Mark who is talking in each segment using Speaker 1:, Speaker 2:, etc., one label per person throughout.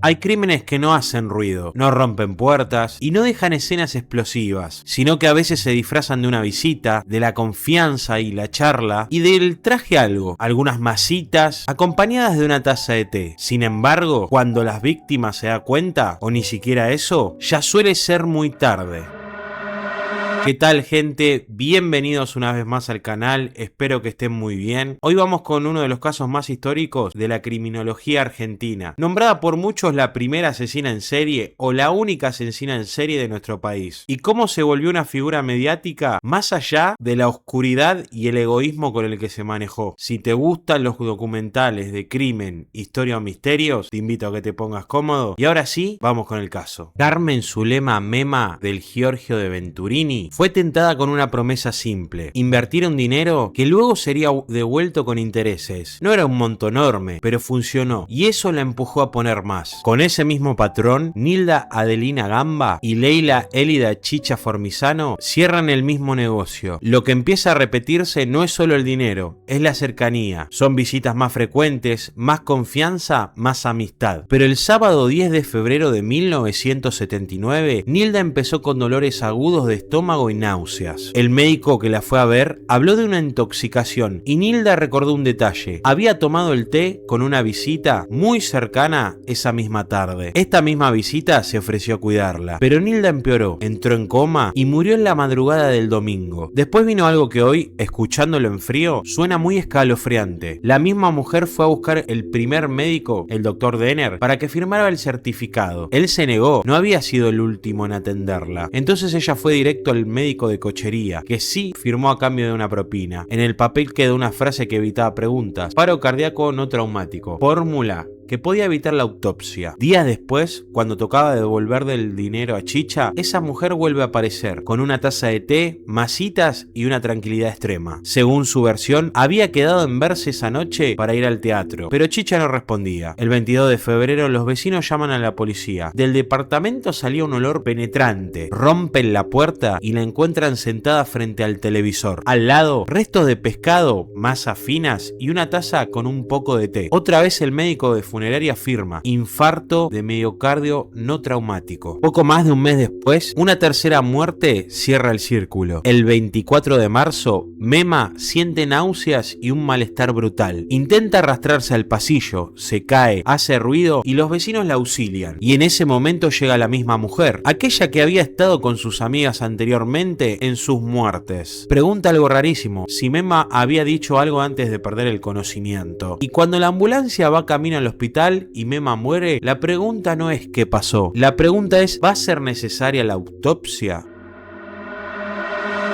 Speaker 1: Hay crímenes que no hacen ruido, no rompen puertas y no dejan escenas explosivas, sino que a veces se disfrazan de una visita, de la confianza y la charla y del traje algo, algunas masitas acompañadas de una taza de té. Sin embargo, cuando las víctimas se dan cuenta, o ni siquiera eso, ya suele ser muy tarde. ¿Qué tal, gente? Bienvenidos una vez más al canal, espero que estén muy bien. Hoy vamos con uno de los casos más históricos de la criminología argentina, nombrada por muchos la primera asesina en serie o la única asesina en serie de nuestro país, y cómo se volvió una figura mediática más allá de la oscuridad y el egoísmo con el que se manejó. Si te gustan los documentales de crimen, historia o misterios, te invito a que te pongas cómodo. Y ahora sí, vamos con el caso. Carmen Zulema Mema del Giorgio de Venturini fue tentada con una promesa simple: invertir un dinero que luego sería devuelto con intereses. No era un monto enorme, pero funcionó, y eso la empujó a poner más. Con ese mismo patrón, Nilda Adelina Gamba y Leila Elida Chicha Formizano cierran el mismo negocio. Lo que empieza a repetirse no es solo el dinero, es la cercanía. Son visitas más frecuentes, más confianza, más amistad. Pero el sábado 10 de febrero de 1979, Nilda empezó con dolores agudos de estómago y náuseas. El médico que la fue a ver habló de una intoxicación y Nilda recordó un detalle: había tomado el té con una visita muy cercana esa misma tarde. Esta misma visita se ofreció a cuidarla, pero Nilda empeoró, entró en coma y murió en la madrugada del domingo. Después vino algo que hoy, escuchándolo en frío, suena muy escalofriante. La misma mujer fue a buscar el primer médico, el doctor Denner, para que firmara el certificado. Él se negó, no había sido el último en atenderla. Entonces ella fue directo al médico de cochería, que sí firmó a cambio de una propina. En el papel quedó una frase que evitaba preguntas: paro cardíaco no traumático, fórmula que podía evitar la autopsia. Días después, cuando tocaba devolverle el dinero a Chicha, esa mujer vuelve a aparecer con una taza de té, masitas y una tranquilidad extrema. Según su versión, había quedado en verse esa noche para ir al teatro, pero Chicha no respondía. El 22 de febrero los vecinos llaman a la policía. Del departamento salía un olor penetrante. Rompen la puerta y la encuentran sentada frente al televisor. Al lado, restos de pescado, masas finas y una taza con un poco de té. Otra vez el médico de funeraria afirma: infarto de miocardio no traumático. Poco más de un mes después, una tercera muerte cierra el círculo. El 24 de marzo, Mema siente náuseas y un malestar brutal. Intenta arrastrarse al pasillo, se cae, hace ruido y los vecinos la auxilian. Y en ese momento llega la misma mujer, aquella que había estado con sus amigas anteriormente en sus muertes. Pregunta algo rarísimo: si Mema había dicho algo antes de perder el conocimiento. Y cuando la ambulancia va camino al hospital y Mema muere, la pregunta no es qué pasó, la pregunta es: ¿va a ser necesaria la autopsia?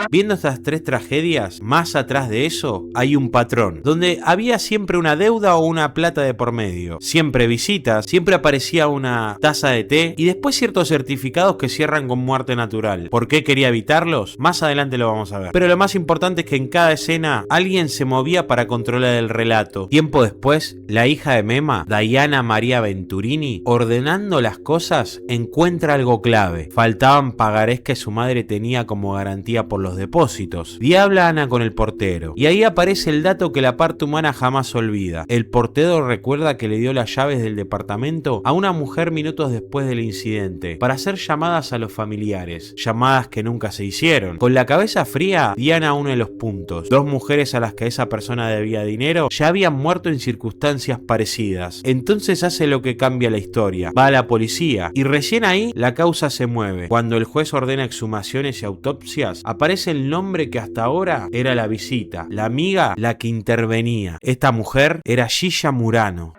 Speaker 1: Viendo estas tres tragedias, más atrás de eso hay un patrón, donde había siempre una deuda o una plata de por medio, siempre visitas, siempre aparecía una taza de té y después ciertos certificados que cierran con muerte natural. ¿Por qué quería evitarlos? Más adelante lo vamos a ver. Pero lo más importante es que en cada escena alguien se movía para controlar el relato. Tiempo después, la hija de Mema, Diana María Venturini, ordenando las cosas, encuentra algo clave: faltaban pagarés que su madre tenía como garantía por los depósitos. Y habla Ana con el portero, y ahí aparece el dato que la parte humana jamás olvida. El portero recuerda que le dio las llaves del departamento a una mujer minutos después del incidente para hacer llamadas a los familiares, llamadas que nunca se hicieron. Con la cabeza fría, Diana une los puntos: dos mujeres a las que esa persona debía dinero ya habían muerto en circunstancias parecidas. Entonces hace lo que cambia la historia: va a la policía, y recién ahí la causa se mueve. Cuando el juez ordena exhumaciones y autopsias, aparece el nombre que hasta ahora era la visita, la amiga, la que intervenía. Esta mujer era Gilla Murano.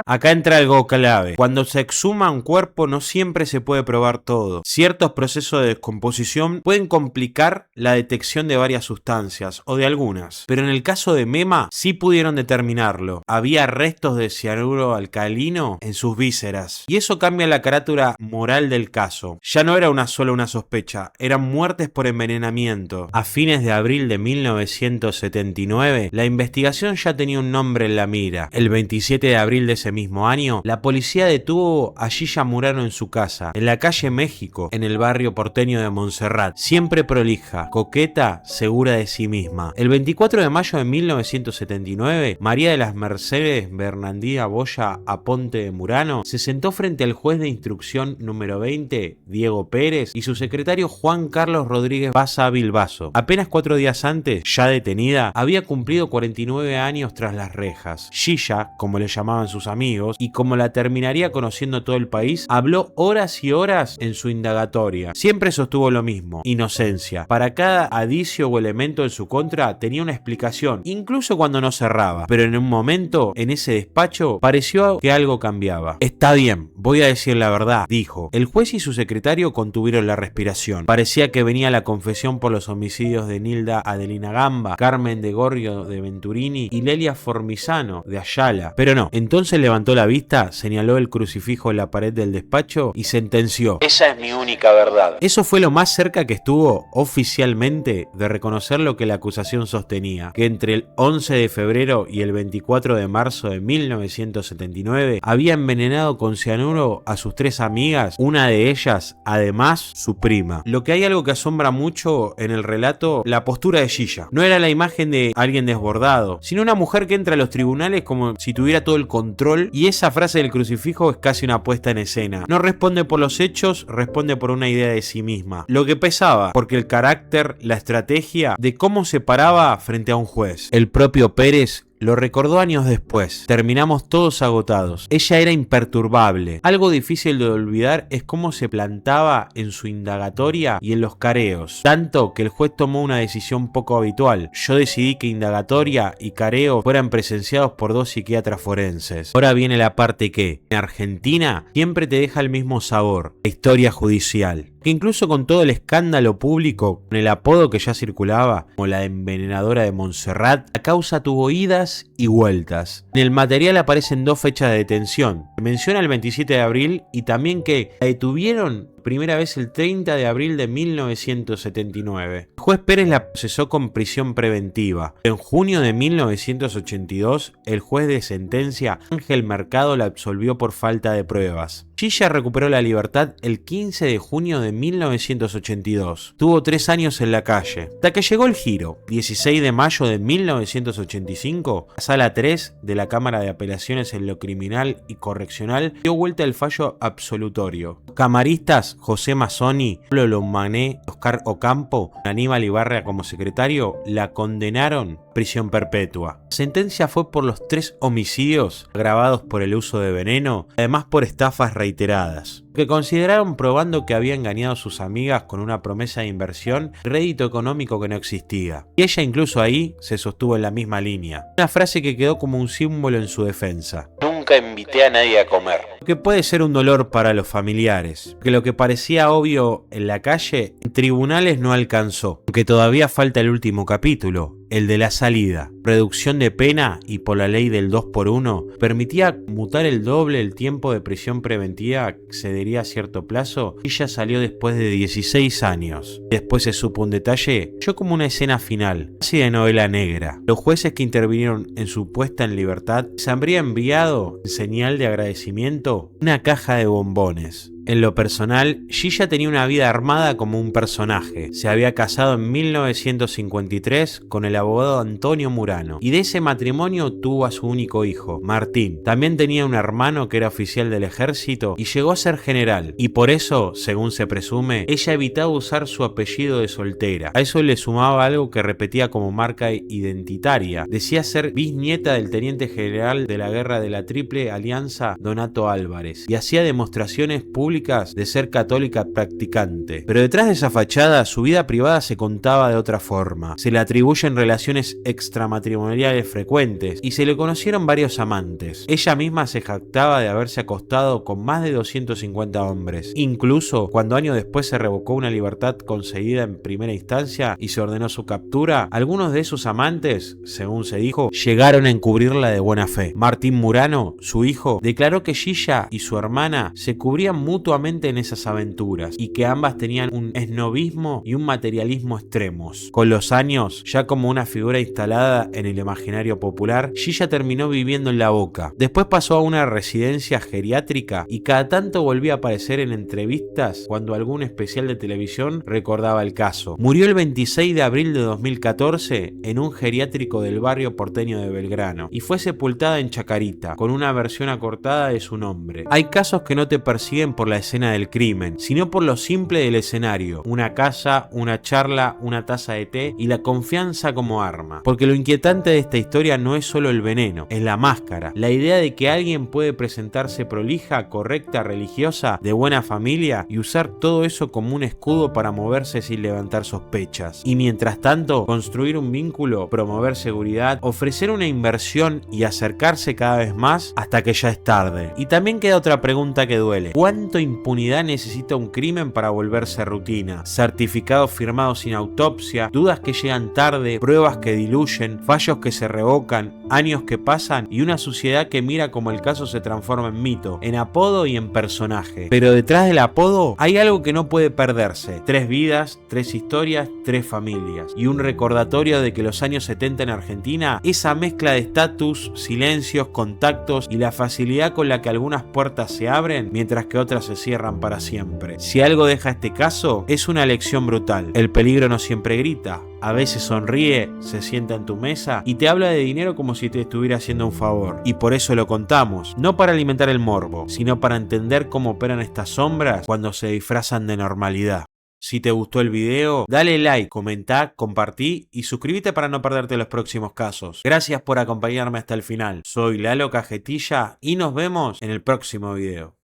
Speaker 1: Acá entra algo clave: cuando se exhuma un cuerpo no siempre se puede probar todo. Ciertos procesos de descomposición pueden complicar la detección de varias sustancias, o de algunas, pero en el caso de Mema sí pudieron determinarlo. Había restos de cianuro alcalino en sus vísceras, y eso cambia la carátula moral del caso. Ya no era solo una sospecha, eran muertes por envenenamiento. A fines de abril de 1979, la investigación ya tenía un nombre en la mira. El 27 de abril de ese mismo año, la policía detuvo a Gilla Murano en su casa, en la calle México, en el barrio porteño de Montserrat. Siempre prolija, coqueta, segura de sí misma. El 24 de mayo de 1979, María de las Mercedes Bernardina Boya Aponte de Murano se sentó frente al juez de instrucción número 20, Diego Pérez, y su secretario Juan Carlos Rodríguez Baza Bilbaso. Apenas 4 días antes, ya detenida, había cumplido 49 años tras las rejas. Gilla, como le llamaban sus amigos, y como la terminaría conociendo todo el país, habló horas y horas en su indagatoria. Siempre sostuvo lo mismo: inocencia. Para cada adicio o elemento en su contra tenía una explicación, incluso cuando no cerraba. Pero en un momento, en ese despacho, pareció que algo cambiaba. Está bien, voy a decir la verdad, dijo. El juez y su secretario contuvieron la respiración. Parecía que venía la confesión por los homicidios de Nilda Adelina Gamba, Carmen de Gorrio de Venturini y Lelia Formizano de Ayala. Pero no, entonces levantó la vista, señaló el crucifijo en la pared del despacho y sentenció: esa es mi única verdad. Eso fue lo más cerca que estuvo oficialmente de reconocer lo que la acusación sostenía, que entre el 11 de febrero y el 24 de marzo de 1979 había envenenado con cianuro a sus 3 amigas, una de ellas, además, su prima. Lo que hay algo que asombra mucho en el relato, la postura de Gilla. No era la imagen de alguien desbordado, sino una mujer que entra a los tribunales como si tuviera todo el control, y esa frase del crucifijo es casi una puesta en escena. No responde por los hechos, responde por una idea de sí misma. Lo que pesaba, porque el carácter, la estrategia de cómo se paraba frente a un juez. El propio Pérez lo recordó años después. Terminamos todos agotados. Ella era imperturbable. Algo difícil de olvidar es cómo se plantaba en su indagatoria y en los careos. Tanto que el juez tomó una decisión poco habitual. Yo decidí que indagatoria y careo fueran presenciados por 2 psiquiatras forenses. Ahora viene la parte que, en Argentina, siempre te deja el mismo sabor: la historia judicial. Que incluso con todo el escándalo público, con el apodo que ya circulaba, como la envenenadora de Montserrat, la causa tuvo idas y vueltas. En el material aparecen 2 fechas de detención. Menciona el 27 de abril y también que la detuvieron primera vez el 30 de abril de 1979. El juez Pérez la procesó con prisión preventiva. En junio de 1982, el juez de sentencia Ángel Mercado la absolvió por falta de pruebas. Gilla recuperó la libertad el 15 de junio de 1982. Tuvo 3 años en la calle, hasta que llegó el giro. 16 de mayo de 1985, la Sala 3 de la Cámara de Apelaciones en lo Criminal y Correccional dio vuelta el fallo absolutorio. Los camaristas José Mazzoni, Pablo Lomané, Oscar Ocampo, Aníbal Ibarra como secretario, la condenaron a prisión perpetua. La sentencia fue por los 3 homicidios agravados por el uso de veneno, además por estafas reiteradas, que consideraron probando que había engañado a sus amigas con una promesa de inversión y rédito económico que no existía. Y ella incluso ahí se sostuvo en la misma línea. Una frase que quedó como un símbolo en su defensa: nunca invité a nadie a comer. Que puede ser un dolor para los familiares, que lo que parecía obvio en la calle, en tribunales no alcanzó, aunque todavía falta el último capítulo, el de la salida. Reducción de pena y por la ley del 2x1 permitía mutar el doble el tiempo de prisión preventiva que excedería a cierto plazo, y ella salió después de 16 años. Después se supo un detalle, yo como una escena final, casi de novela negra. Los jueces que intervinieron en su puesta en libertad se habría enviado, en señal de agradecimiento, una caja de bombones. En lo personal, Gilla tenía una vida armada como un personaje. Se había casado en 1953 con el abogado Antonio Murano, y de ese matrimonio tuvo a su único hijo, Martín. También tenía un hermano que era oficial del ejército y llegó a ser general, y por eso, según se presume, ella evitaba usar su apellido de soltera. A eso le sumaba algo que repetía como marca identitaria. Decía ser bisnieta del teniente general de la guerra de la Triple Alianza, Donato Álvarez, y hacía demostraciones públicas de ser católica practicante. Pero detrás de esa fachada, su vida privada se contaba de otra forma. Se le atribuyen relaciones extramatrimoniales frecuentes y se le conocieron varios amantes. Ella misma se jactaba de haberse acostado con más de 250 hombres. Incluso cuando años después se revocó una libertad concedida en primera instancia y se ordenó su captura, algunos de sus amantes, según se dijo, llegaron a encubrirla de buena fe. Martín Murano, su hijo, declaró que Gilla y su hermana se cubrían mutuamente mutuamente en esas aventuras y que ambas tenían un esnobismo y un materialismo extremos. Con los años, ya como una figura instalada en el imaginario popular, Gilla terminó viviendo en La Boca. Después pasó a una residencia geriátrica y cada tanto volvía a aparecer en entrevistas cuando algún especial de televisión recordaba el caso. Murió el 26 de abril de 2014 en un geriátrico del barrio porteño de Belgrano y fue sepultada en Chacarita, con una versión acortada de su nombre. Hay casos que no te persiguen por la escena del crimen, sino por lo simple del escenario: una casa, una charla, una taza de té y la confianza como arma. Porque lo inquietante de esta historia no es solo el veneno, es la máscara, la idea de que alguien puede presentarse prolija, correcta, religiosa, de buena familia y usar todo eso como un escudo para moverse sin levantar sospechas. Y mientras tanto, construir un vínculo, promover seguridad, ofrecer una inversión y acercarse cada vez más hasta que ya es tarde. Y también queda otra pregunta que duele: ¿cuánto impunidad necesita un crimen para volverse rutina? Certificados firmados sin autopsia, dudas que llegan tarde, pruebas que diluyen, fallos que se revocan, años que pasan y una sociedad que mira como el caso se transforma en mito, en apodo y en personaje. Pero detrás del apodo hay algo que no puede perderse: 3 vidas, 3 historias, 3 familias y un recordatorio de que los años 70 en Argentina, esa mezcla de estatus, silencios, contactos y la facilidad con la que algunas puertas se abren mientras que otras se cierran para siempre. Si algo deja este caso, es una lección brutal. El peligro no siempre grita, a veces sonríe, se sienta en tu mesa y te habla de dinero como si te estuviera haciendo un favor. Y por eso lo contamos, no para alimentar el morbo, sino para entender cómo operan estas sombras cuando se disfrazan de normalidad. Si te gustó el video, dale like, comenta, compartí y suscríbete para no perderte los próximos casos. Gracias por acompañarme hasta el final. Soy Lalo Cajetilla y nos vemos en el próximo video.